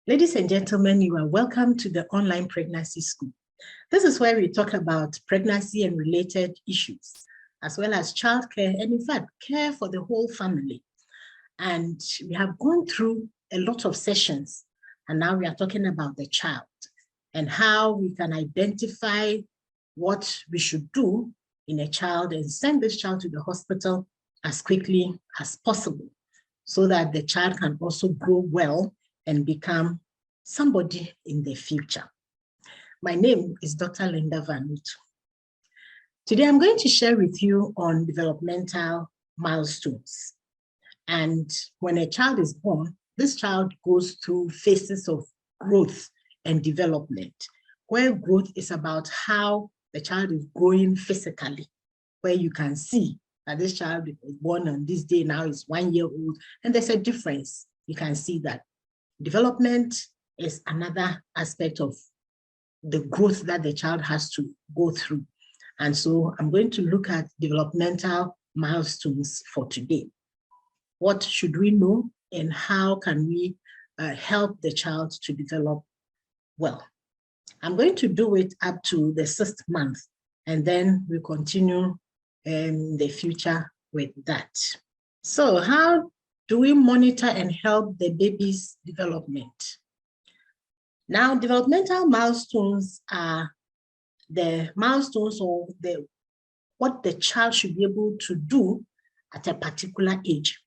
Ladies and gentlemen, you are welcome to the online pregnancy school. This is where we talk about pregnancy and related issues, as well as childcare and, in fact, care for the whole family. And we have gone through a lot of sessions, and now we are talking about the child and how we can identify what we should do in a child and send this child to the hospital as quickly as possible so that the child can also grow well and become somebody in the future. My name is Dr. Linda Van Hout. Today, I'm going to share with you on developmental milestones. And when a child is born, this child goes through phases of growth and development, where growth is about how the child is growing physically, where you can see that this child was born on this day, now is 1 year old, and there's a difference. You can see that. Development is another aspect of the growth that the child has to go through. And so I'm going to look at developmental milestones for today. What should we know and how can we help the child to develop well? I'm going to do it up to the 6th month, and then we continue in the future with that. So how do we monitor and help the baby's development? Now, developmental milestones are the milestones or what the child should be able to do at a particular age.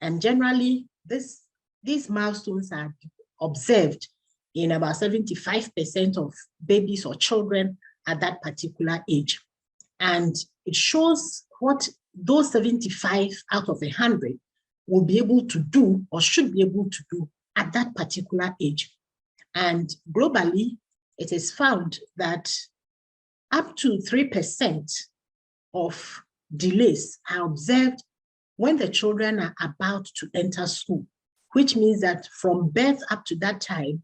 And generally, these milestones are observed in about 75% of babies or children at that particular age. And it shows what those 75 out of 100 will be able to do or should be able to do at that particular age. And globally, it is found that up to 3% of delays are observed when the children are about to enter school, which means that from birth up to that time,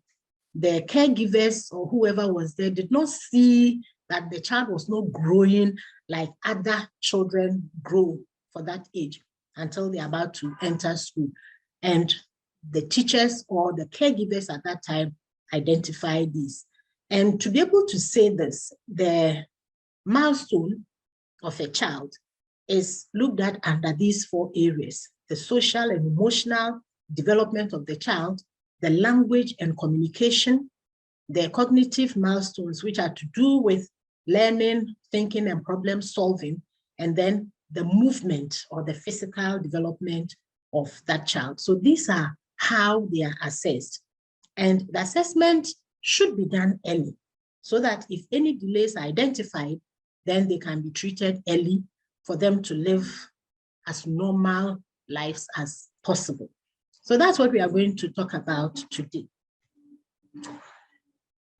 the caregivers or whoever was there did not see that the child was not growing like other children grow for that age until they're about to enter school. And the teachers or the caregivers at that time identify these. And to be able to say this, the milestone of a child is looked at under these 4 areas: the social and emotional development of the child, the language and communication, the cognitive milestones, which are to do with learning, thinking, and problem solving, and then the movement or the physical development of that child. So these are how they are assessed. And the assessment should be done early so that if any delays are identified, then they can be treated early for them to live as normal lives as possible. So that's what we are going to talk about today.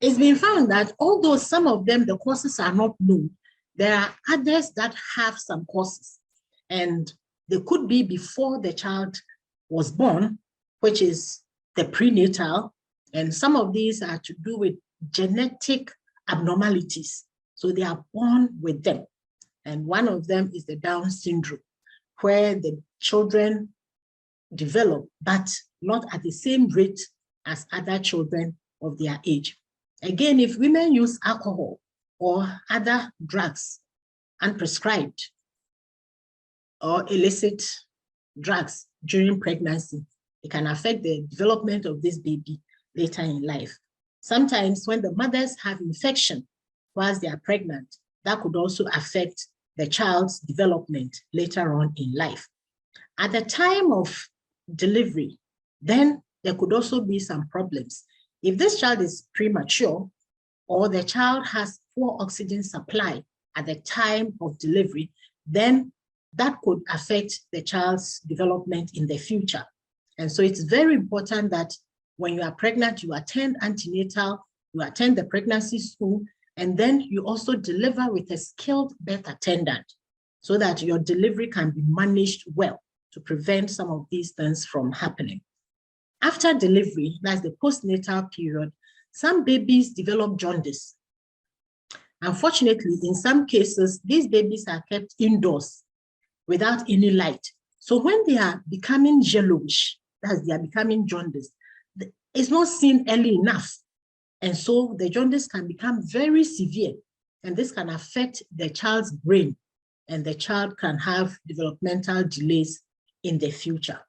It's been found that although some of them, the causes are not known, there are others that have some causes, and they could be before the child was born, which is the prenatal, and some of these are to do with genetic abnormalities. So they are born with them. And one of them is the Down syndrome, where the children develop, but not at the same rate as other children of their age. Again, if women use alcohol or other drugs, unprescribed or illicit drugs during pregnancy, it can affect the development of this baby later in life. Sometimes when the mothers have infection whilst they are pregnant, that could also affect the child's development later on in life. At the time of delivery, then there could also be some problems. If this child is premature or the child has poor oxygen supply at the time of delivery, then that could affect the child's development in the future. And so it's very important that when you are pregnant, you attend antenatal, you attend the pregnancy school, and then you also deliver with a skilled birth attendant so that your delivery can be managed well to prevent some of these things from happening. After delivery, that's the postnatal period, some babies develop jaundice. Unfortunately, in some cases, these babies are kept indoors without any light. So when they are becoming yellowish, as they are becoming jaundice, is not seen early enough. And so the jaundice can become very severe, and this can affect the child's brain, and the child can have developmental delays in the future.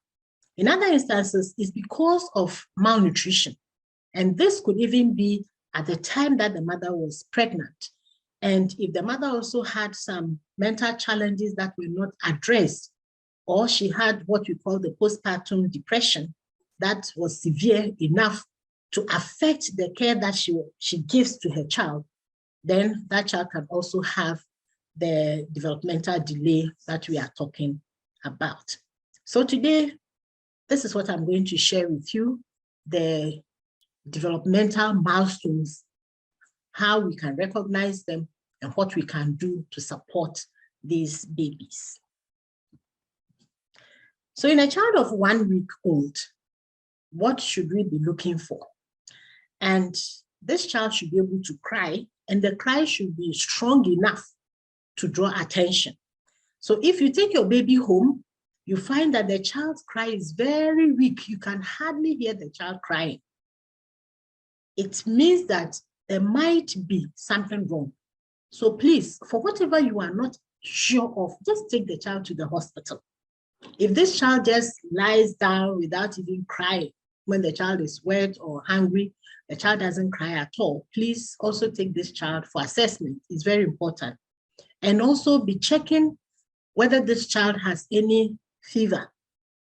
In other instances, it's because of malnutrition. And this could even be at the time that the mother was pregnant. And if the mother also had some mental challenges that were not addressed, or she had what we call the postpartum depression that was severe enough to affect the care that she gives to her child, then that child can also have the developmental delay that we are talking about. So today, this is what I'm going to share with you, the developmental milestones, how we can recognize them, and what we can do to support these babies. So in a child of 1 week old, what should we be looking for? And this child should be able to cry, and the cry should be strong enough to draw attention. So if you take your baby home, you find that the child's cry is very weak. You can hardly hear the child crying. It means that there might be something wrong. So please, for whatever you are not sure of, just take the child to the hospital. If this child just lies down without even crying, when the child is wet or hungry, the child doesn't cry at all, please also take this child for assessment. It's very important. And also be checking whether this child has any fever.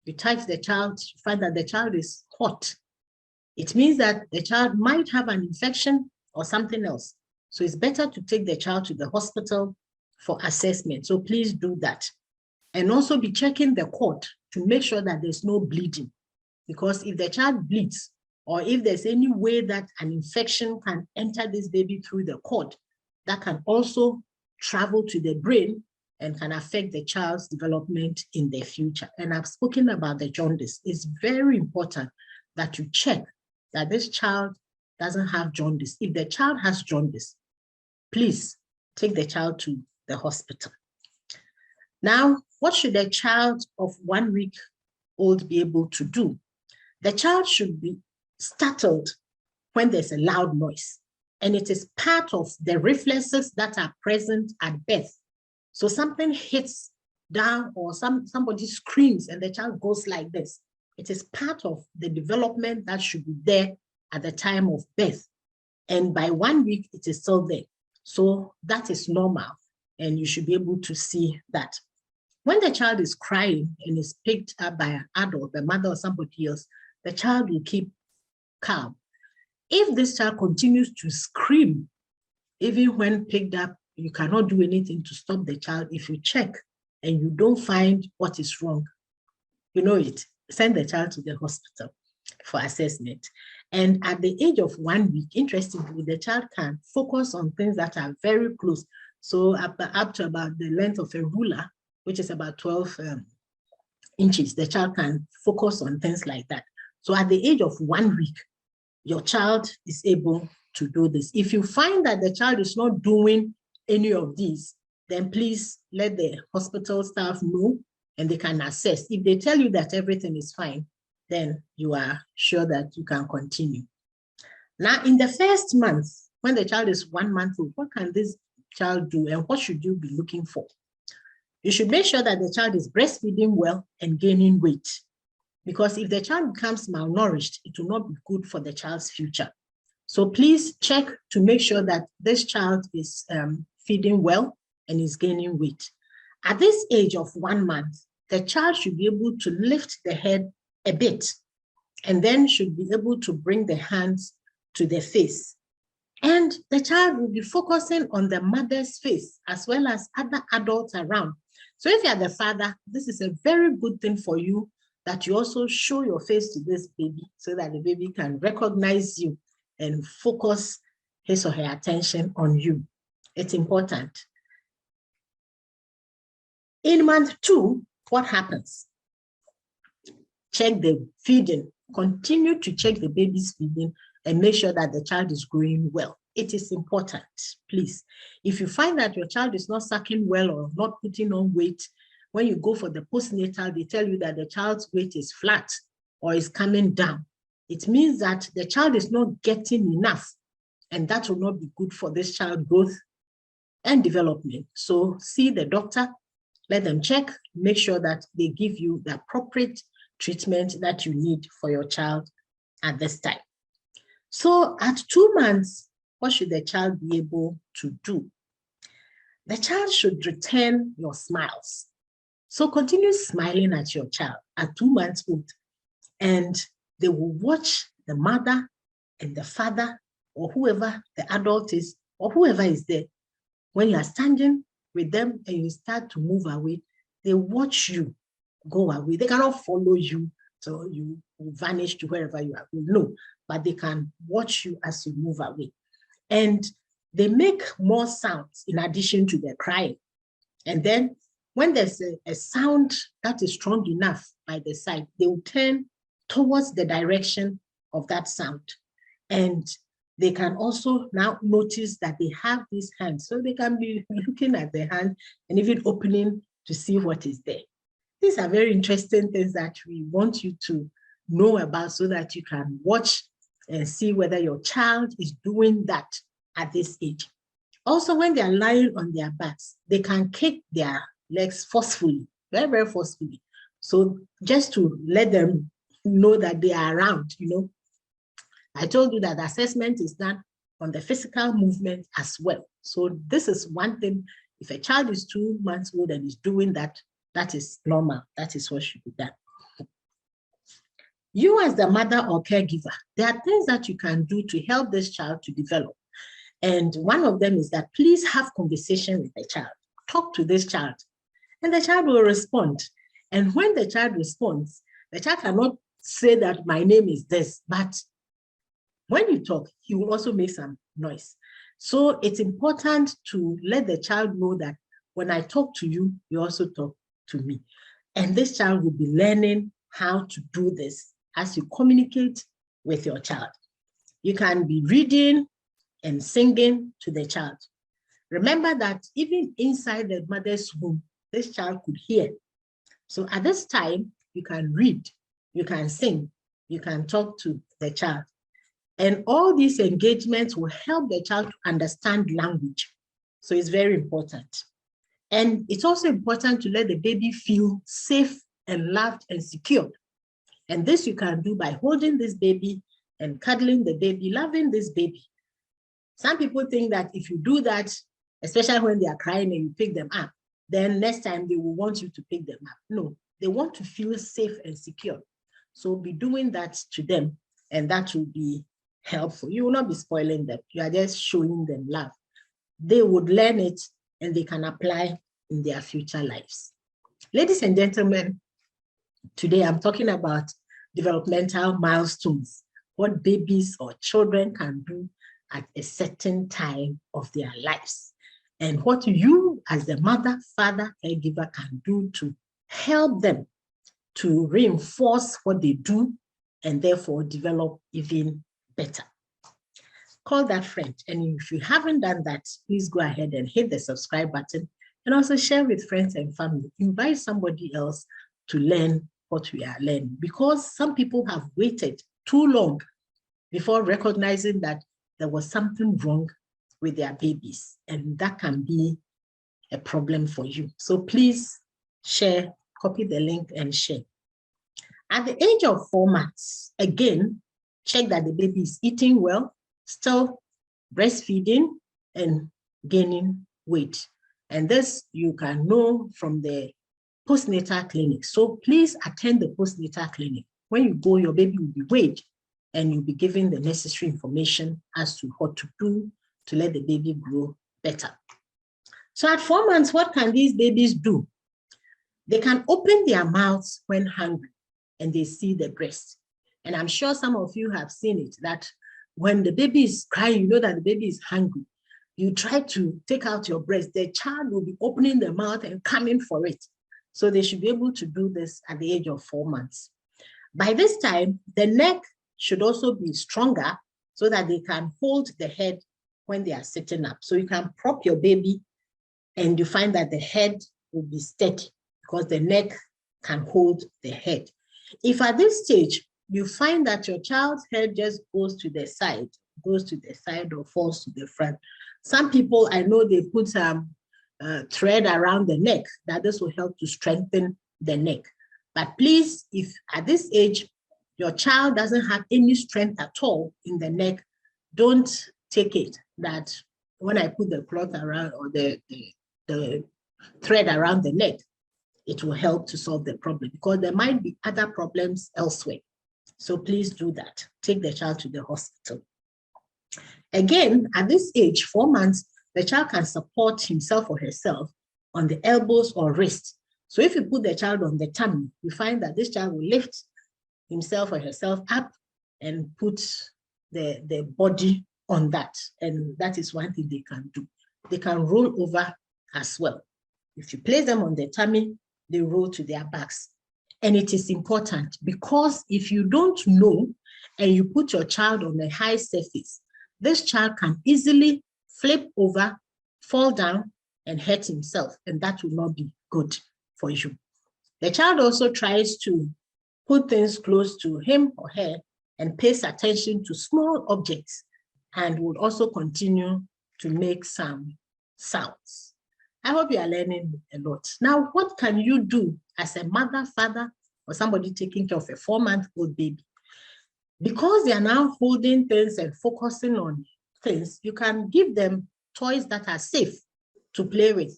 You touch the child, you find that the child is hot. It means that the child might have an infection or something else. So it's better to take the child to the hospital for assessment. So please do that. And also be checking the cord to make sure that there's no bleeding. Because if the child bleeds, or if there's any way that an infection can enter this baby through the cord, that can also travel to the brain and can affect the child's development in the future. And I've spoken about the jaundice. It's very important that you check that this child doesn't have jaundice. If the child has jaundice, please take the child to the hospital. Now, what should a child of 1 week old be able to do? The child should be startled when there's a loud noise, and it is part of the reflexes that are present at birth. So something hits down, or somebody screams and the child goes like this. It is part of the development that should be there at the time of birth. And by 1 week, it is still there. So that is normal, and you should be able to see that. When the child is crying and is picked up by an adult, the mother or somebody else, the child will keep calm. If this child continues to scream, even when picked up, you cannot do anything to stop the child. If you check and you don't find what is wrong, you know it, send the child to the hospital for assessment. And at the age of 1 week, interestingly, the child can focus on things that are very close. So up to about the length of a ruler, which is about 12 inches, the child can focus on things like that. So at the age of 1 week, your child is able to do this. If you find that the child is not doing any of these, then please let the hospital staff know and they can assess. If they tell you that everything is fine, then you are sure that you can continue. Now, in the first month, when the child is 1 month old, what can this child do and what should you be looking for? You should make sure that the child is breastfeeding well and gaining weight. Because if the child becomes malnourished, it will not be good for the child's future. So please check to make sure that this child is feeding well and is gaining weight. At this age of 1 month, the child should be able to lift the head a bit and then should be able to bring the hands to the face. And the child will be focusing on the mother's face as well as other adults around. So if you are the father, this is a very good thing for you that you also show your face to this baby so that the baby can recognize you and focus his or her attention on you. It's important. In month 2, what happens? Check the feeding. Continue to check the baby's feeding and make sure that the child is growing well. It is important, please. If you find that your child is not sucking well or not putting on weight, when you go for the postnatal, they tell you that the child's weight is flat or is coming down. it means that the child is not getting enough, and that will not be good for this child's growth and development. So see the doctor, let them check, make sure that they give you the appropriate treatment that you need for your child at this time. So at 2 months, what should the child be able to do? The child should return your smiles. So continue smiling at your child at 2 months old, and they will watch the mother and the father or whoever the adult is or whoever is there. When you are standing with them and you start to move away, they watch you go away. They cannot follow you, so you will vanish to wherever you are going. No, but they can watch you as you move away. And they make more sounds in addition to their crying. And then when there's a sound that is strong enough by the side, they will turn towards the direction of that sound. And they can also now notice that they have these hands. So they can be looking at the hand and even opening to see what is there. These are very interesting things that we want you to know about so that you can watch and see whether your child is doing that at this age. Also, when they are lying on their backs, they can kick their legs forcefully, very, very forcefully. So just to let them know that they are around, you know. I told you that the assessment is done on the physical movement as well. So this is one thing. If a child is 2 months old and is doing that, that is normal. That is what should be done. You as the mother or caregiver, there are things that you can do to help this child to develop. And one of them is that please have conversation with the child. Talk to this child, and the child will respond. And when the child responds, the child cannot say that my name is this, but when you talk, he will also make some noise. So it's important to let the child know that when I talk to you, you also talk to me. And this child will be learning how to do this as you communicate with your child. You can be reading and singing to the child. Remember that even inside the mother's womb, this child could hear. So at this time, you can read, you can sing, you can talk to the child. And all these engagements will help the child to understand language. So it's very important. And it's also important to let the baby feel safe and loved and secured. And this you can do by holding this baby and cuddling the baby, loving this baby. Some people think that if you do that, especially when they are crying and you pick them up, then next time they will want you to pick them up. No, they want to feel safe and secure. So be doing that to them, and that will be helpful. You will not be spoiling them. You are just showing them love. They would learn it and they can apply in their future lives. Ladies and gentlemen, today I'm talking about developmental milestones, what babies or children can do at a certain time of their lives, and what you as the mother, father, caregiver can do to help them to reinforce what they do and therefore develop even better. Call that friend, and if you haven't done that, please go ahead and hit the subscribe button and also share with friends and family. Invite somebody else to learn what we are learning, because some people have waited too long before recognizing that there was something wrong with their babies, and that can be a problem for you. So please share, copy the link and share. At the age of 4 months, again, check that the baby is eating well, still breastfeeding and gaining weight. And this you can know from the postnatal clinic. So please attend the postnatal clinic. When you go, your baby will be weighed and you'll be given the necessary information as to what to do to let the baby grow better. So at 4 months, what can these babies do? They can open their mouths when hungry and they see the breast. And I'm sure some of you have seen it, that when the baby is crying, you know that the baby is hungry. You try to take out your breast, the child will be opening their mouth and coming for it. So they should be able to do this at the age of 4 months. By this time, the neck should also be stronger so that they can hold the head when they are sitting up. So you can prop your baby and you find that the head will be steady because the neck can hold the head. If at this stage you find that your child's head just goes to the side or falls to the front. Some people, I know they put thread around the neck, that this will help to strengthen the neck. But please, if at this age, your child doesn't have any strength at all in the neck, don't take it that when I put the cloth around or the thread around the neck, it will help to solve the problem, because there might be other problems elsewhere. So please do that. Take the child to the hospital. Again, at this age, 4 months, the child can support himself or herself on the elbows or wrists. So if you put the child on the tummy, you find that this child will lift himself or herself up and put the body on that. And that is one thing they can do. They can roll over as well. If you place them on the tummy, they roll to their backs. And it is important, because if you don't know and you put your child on a high surface, this child can easily flip over, fall down, and hurt himself. And that will not be good for you. The child also tries to put things close to him or her and pays attention to small objects, and will also continue to make some sounds. I hope you are learning a lot. Now, what can you do as a mother, father, or somebody taking care of a 4-month-old baby? Because they are now holding things and focusing on things, you can give them toys that are safe to play with.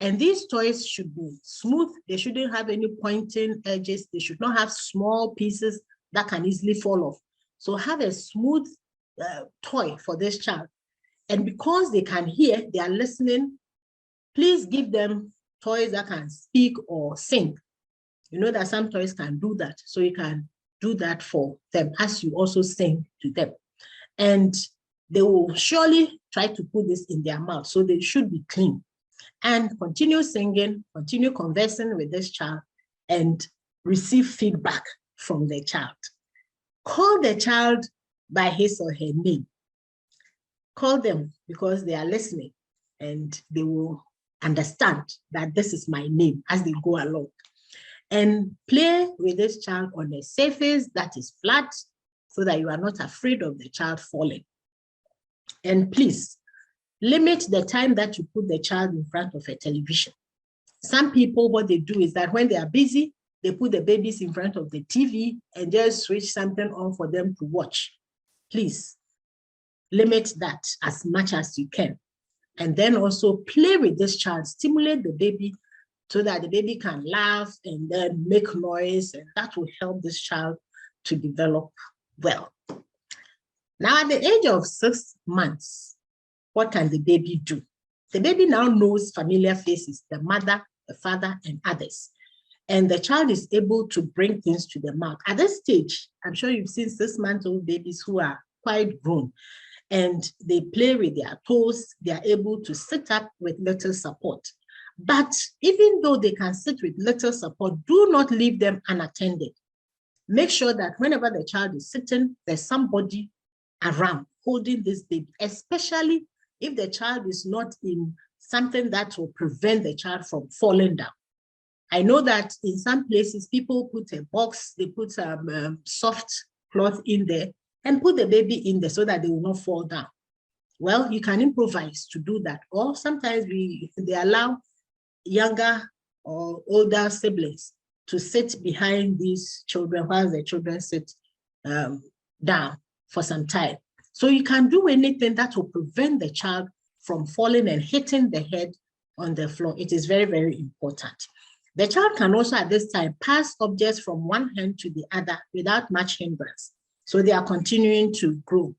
And these toys should be smooth. They shouldn't have any pointing edges. They should not have small pieces that can easily fall off. So have a smooth toy for this child. And because they can hear, they are listening, please give them toys that can speak or sing. You know that some toys can do that. So you can do that for them as you also sing to them. And they will surely try to put this in their mouth. So they should be clean. And continue singing, continue conversing with this child, and receive feedback from the child. Call the child by his or her name. Call them because they are listening, and they will understand that this is my name as they go along. And play with this child on a surface that is flat, so that you are not afraid of the child falling. And please, limit the time that you put the child in front of a television. Some people, what they do is that when they are busy, they put the babies in front of the TV and just switch something on for them to watch. Please, limit that as much as you can. And then also play with this child, stimulate the baby so that the baby can laugh and then make noise, and that will help this child to develop well. Now, at the age of 6 months, what can the baby do? The baby now knows familiar faces, the mother, the father, and others. And the child is able to bring things to the mouth. At this stage, I'm sure you've seen 6-month-old babies who are quite grown, and they play with their toes. They are able to sit up with little support. But even though they can sit with little support, do not leave them unattended. Make sure that whenever the child is sitting, there's somebody around holding this baby, especially if the child is not in something that will prevent the child from falling down. I know that in some places, people put a box, they put some soft cloth in there and put the baby in there so that they will not fall down. Well, you can improvise to do that. Or sometimes they allow younger or older siblings to sit behind these children while the children sit down for some time. So you can do anything that will prevent the child from falling and hitting the head on the floor. It is very, very important. The child can also at this time pass objects from one hand to the other without much hindrance. So they are continuing to grow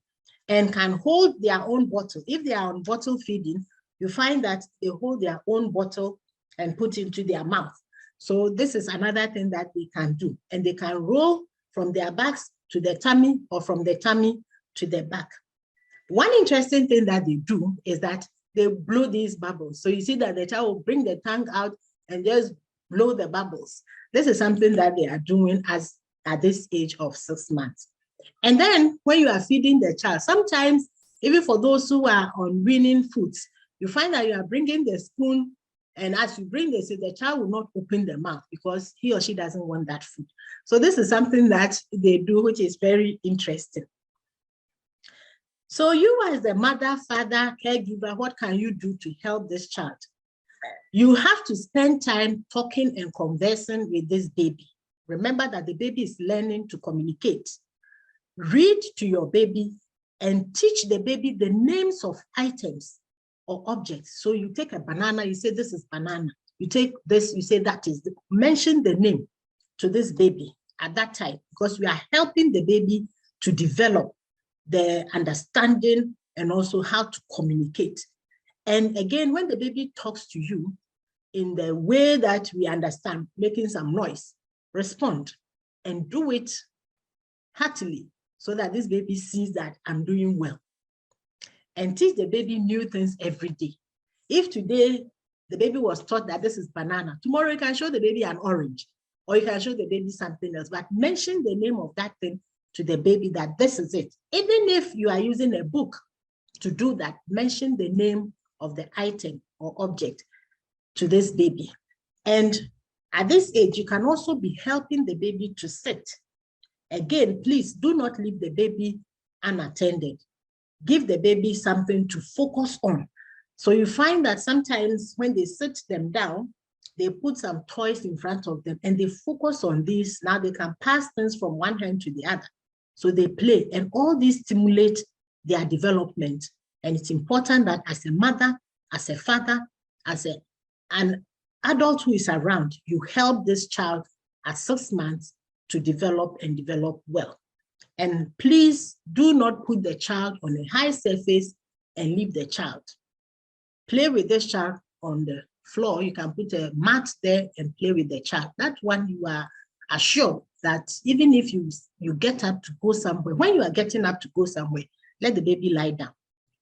and can hold their own bottle. If they are on bottle feeding, you find that they hold their own bottle and put into their mouth. So this is another thing that they can do. And they can roll from their backs to the tummy or from the tummy to the back. One interesting thing that they do is that they blow these bubbles. So you see that the child will bring the tongue out and just blow the bubbles. This is something that they are doing at this age of 6 months. And then when you are feeding the child, sometimes even for those who are on weaning foods, you find that you are bringing the spoon And as you bring this, the child will not open the mouth because he or she doesn't want that food. So this is something that they do, which is very interesting. So you as the mother, father, caregiver, what can you do to help this child? You have to spend time talking and conversing with this baby. Remember that the baby is learning to communicate. Read to your baby and teach the baby the names of items or objects. So you take a banana, you say, this is banana. You take this, you say, that is. Mention the name to this baby at that time, because we are helping the baby to develop the understanding and also how to communicate. And again, when the baby talks to you in the way that we understand, making some noise, respond and do it heartily so that this baby sees that I'm doing well. And teach the baby new things every day. If today the baby was taught that this is banana, tomorrow you can show the baby an orange, or you can show the baby something else, but mention the name of that thing to the baby that this is it. Even if you are using a book to do that, mention the name of the item or object to this baby. And at this age, you can also be helping the baby to sit. Again, please do not leave the baby unattended. Give the baby something to focus on. So you find that sometimes when they sit them down, they put some toys in front of them and they focus on this. Now they can pass things from one hand to the other. So they play, and all these stimulate their development. And it's important that as a mother, as a father, as an adult who is around, you help this child at 6 months to develop and develop well. And please do not put the child on a high surface and leave the child. Play with this child on the floor. You can put a mat there and play with the child. That one you are assured that even if you get up to go somewhere, when you are getting up to go somewhere, let the baby lie down.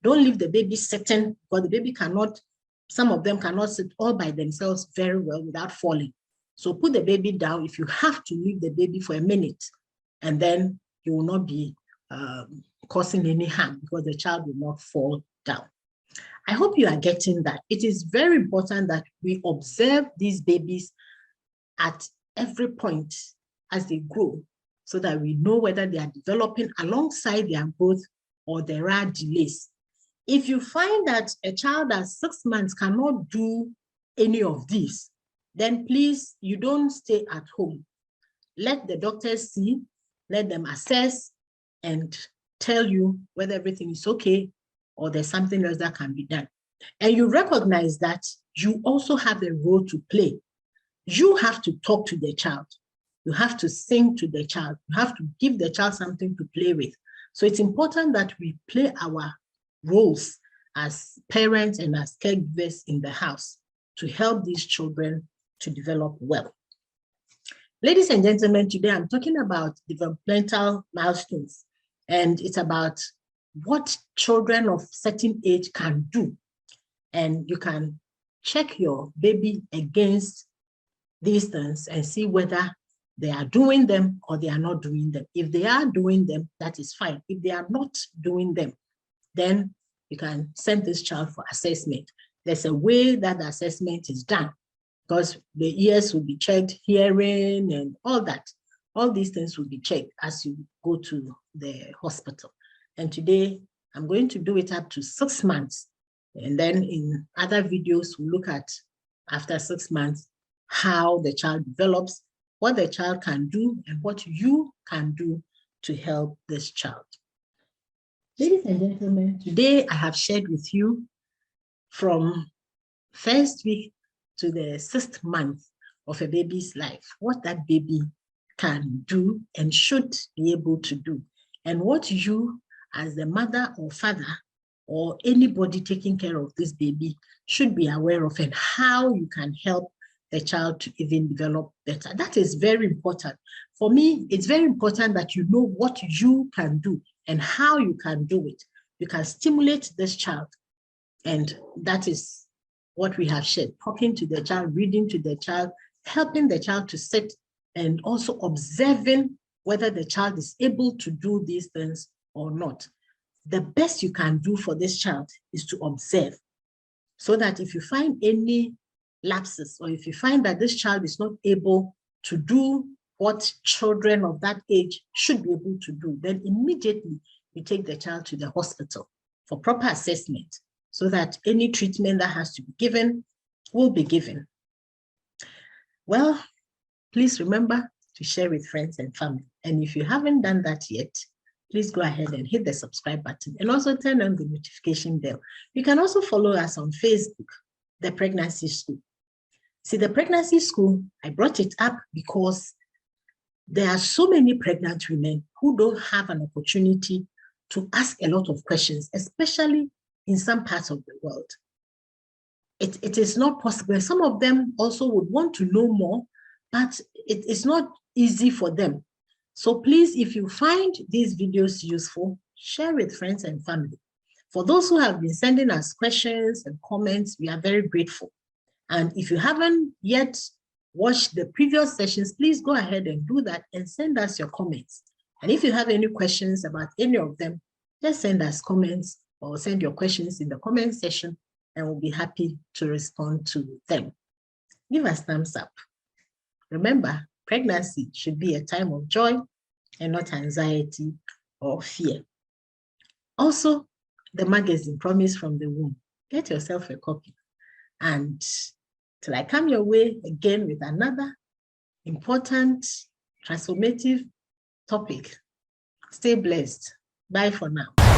Don't leave the baby sitting, because the baby cannot, some of them cannot sit all by themselves very well without falling. So put the baby down if you have to leave the baby for a minute, and then you will not be causing any harm because the child will not fall down. I hope you are getting that. It is very important that we observe these babies at every point as they grow, so that we know whether they are developing alongside their growth or there are delays. If you find that a child at 6 months cannot do any of these, then please, you don't stay at home. Let the doctors see, let them assess and tell you whether everything is okay or there's something else that can be done. And you recognize that you also have a role to play. You have to talk to the child. You have to sing to the child. You have to give the child something to play with. So it's important that we play our roles as parents and as caregivers in the house to help these children to develop well. Ladies and gentlemen, today I'm talking about developmental milestones, and it's about what children of certain age can do. And you can check your baby against these things and see whether they are doing them or they are not doing them. If they are doing them, that is fine. If they are not doing them, then you can send this child for assessment. There's a way that the assessment is done, because the ears will be checked, hearing and all that. All these things will be checked as you go to the hospital. And today, I'm going to do it up to 6 months. And then in other videos, we'll look at after 6 months, how the child develops, what the child can do, and what you can do to help this child. Ladies and gentlemen, today I have shared with you from first week to the 6th month of a baby's life, what that baby can do and should be able to do, and what you as the mother or father or anybody taking care of this baby should be aware of, and how you can help the child to even develop better. That is very important. For me, it's very important that you know what you can do and how you can do it. You can stimulate this child, and that is what we have shared. Talking to the child, reading to the child, helping the child to sit, and also observing whether the child is able to do these things or not. The best you can do for this child is to observe, so that if you find any lapses, or if you find that this child is not able to do what children of that age should be able to do, then immediately you take the child to the hospital for proper assessment so that any treatment that has to be given will be given. Well, please remember to share with friends and family. And if you haven't done that yet, please go ahead and hit the subscribe button and also turn on the notification bell. You can also follow us on Facebook, The Pregnancy School. See, The Pregnancy School, I brought it up because there are so many pregnant women who don't have an opportunity to ask a lot of questions, especially in some parts of the world. It is not possible. Some of them also would want to know more, but it is not easy for them. So please, if you find these videos useful, share with friends and family. For those who have been sending us questions and comments, we are very grateful. And if you haven't yet watched the previous sessions, please go ahead and do that and send us your comments. And if you have any questions about any of them, just send us comments or send your questions in the comment section, and we'll be happy to respond to them. Give us thumbs up. Remember, pregnancy should be a time of joy and not anxiety or fear. Also, the magazine, Promise from the Womb. Get yourself a copy. And till I come your way again with another important, transformative topic, stay blessed. Bye for now.